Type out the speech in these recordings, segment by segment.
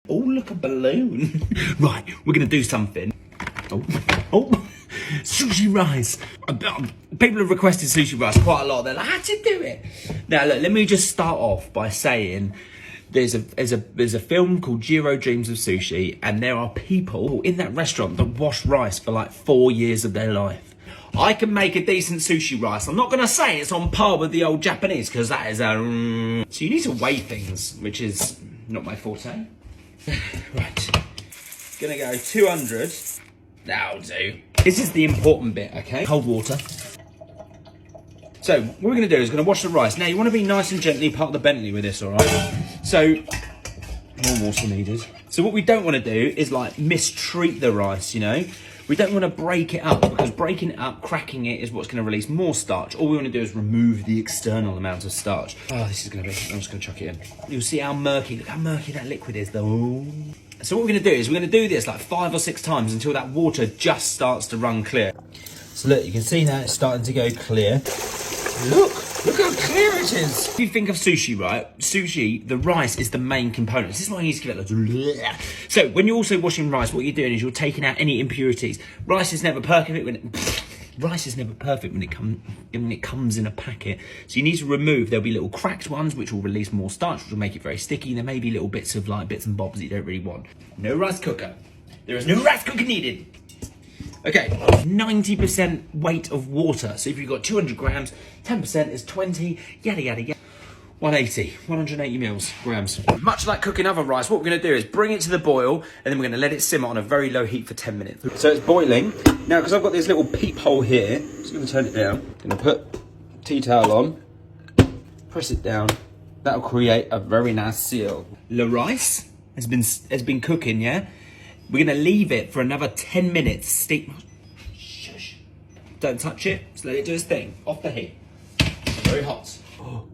Oh, look, a balloon. Right, we're gonna do something. Oh, sushi rice. People have requested sushi rice quite a lot. They're like, how'd you do it? Now, look, let me just start off by saying there's a film called Jiro Dreams of Sushi, and there are people in that restaurant that wash rice for like 4 years of their life. I can make a decent sushi rice. I'm not going to say it's on par with the old Japanese, because that is a... So you need to weigh things, which is not my forte. Right. Gonna go 200. That'll do. This is the important bit, okay? Cold water. So what we're going to do is going to wash the rice. Now you want to be nice and gently part the Bentley with this, all right? So more water needed. So what we don't want to do is like mistreat the rice, you know? We don't want to break it up, because breaking it up, cracking it is what's going to release more starch. All we want to do is remove the external amount of starch. Oh, this is going to be, I'm just going to chuck it in. You'll see how murky, look how murky that liquid is though. So what we're going to do is we're going to do this like 5 or 6 times until that water just starts to run clear. So look, you can see now it's starting to go clear. Look how clear it is. If you think of sushi, right? Sushi, the rice is the main component. This is why you need to give it like... So when you're also washing rice, what you're doing is you're taking out any impurities. Rice is never perfect when it comes in a packet. So you need to remove, there'll be little cracked ones which will release more starch, which will make it very sticky. There may be little bits of like bits and bobs that you don't really want. No rice cooker. There is no rice cooker needed. Okay, 90% weight of water. So if you've got 200 grams, 10% is 20, yada, yada, yada. 180 grams. Much like cooking other rice, what we're gonna do is bring it to the boil, and then we're gonna let it simmer on a very low heat for 10 minutes. So it's boiling. Now, because I've got this little peephole here, I'm just gonna turn it down. I'm gonna put tea towel on, press it down. That'll create a very nice seal. The rice has been cooking, yeah? We're gonna leave it for another 10 minutes. Steam. Shush. Don't touch it. Just let it do its thing. Off the heat. Very hot. Oh.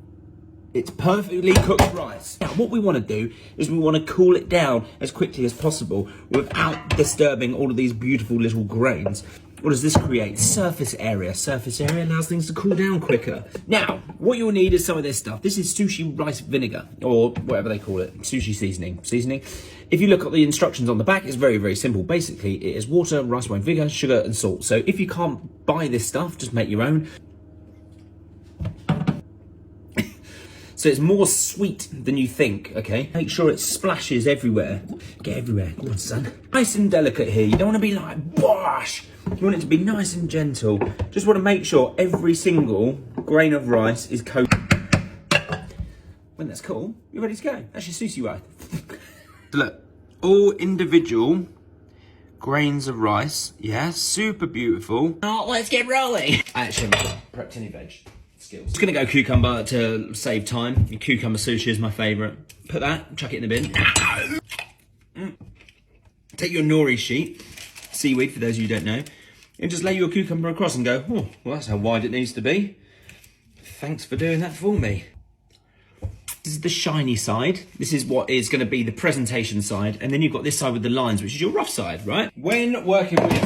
It's perfectly cooked rice. Now, what we want to do is we want to cool it down as quickly as possible without disturbing all of these beautiful little grains. What does this create? Surface area. Surface area allows things to cool down quicker. Now, what you'll need is some of this stuff. This is sushi rice vinegar, or whatever they call it. Sushi seasoning. If you look at the instructions on the back, it's very, very simple. Basically, it is water, rice wine vinegar, sugar, and salt. So if you can't buy this stuff, just make your own. So it's more sweet than you think, okay? Make sure it splashes everywhere. Get everywhere. Come on, son. Nice and delicate here. You don't want to be like, wash. You want it to be nice and gentle. Just want to make sure every single grain of rice is coated. When that's cool, you're ready to go. That's your sushi rice. Look, all individual grains of rice. Yeah, super beautiful. Oh, let's get rolling. I actually haven't prepped any veg. Skills. Just gonna go cucumber to save time. Cucumber sushi is my favourite. Put that, chuck it in the bin. Take your nori sheet, seaweed for those of you who don't know, and just lay your cucumber across and go, oh, well, that's how wide it needs to be. Thanks for doing that for me. This is the shiny side. This is what is going to be the presentation side. And then you've got this side with the lines, which is your rough side, right? When working with...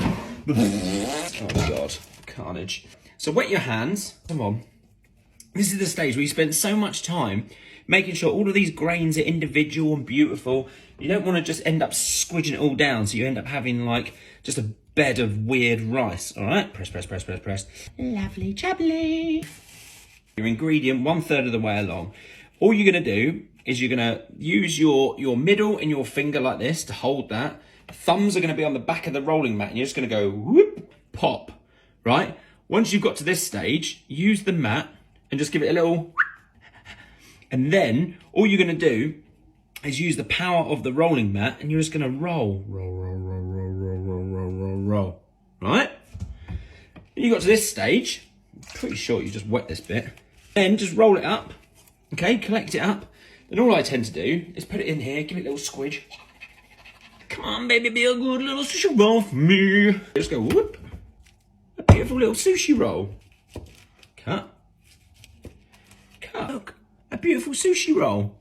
Oh, God. Carnage. So wet your hands. Come on. This is the stage where you spend so much time making sure all of these grains are individual and beautiful. You don't want to just end up squidging it all down, so you end up having like just a bed of weird rice. All right, press. Lovely jubbly. Your ingredient 1/3 of the way along. All you're gonna do is you're gonna use your middle and your finger like this to hold that. Thumbs are gonna be on the back of the rolling mat, and you're just gonna go whoop, pop, right? Once you've got to this stage, use the mat and just give it a little, and then all you're gonna do is use the power of the rolling mat, and you're just gonna roll, right? When you got to this stage, I'm pretty sure you just wet this bit, then just roll it up, okay, collect it up. Then all I tend to do is put it in here, give it a little squidge. Come on, baby, be a good little sushi roll for me. Just go whoop, a beautiful little sushi roll. Cut. Look, a beautiful sushi roll.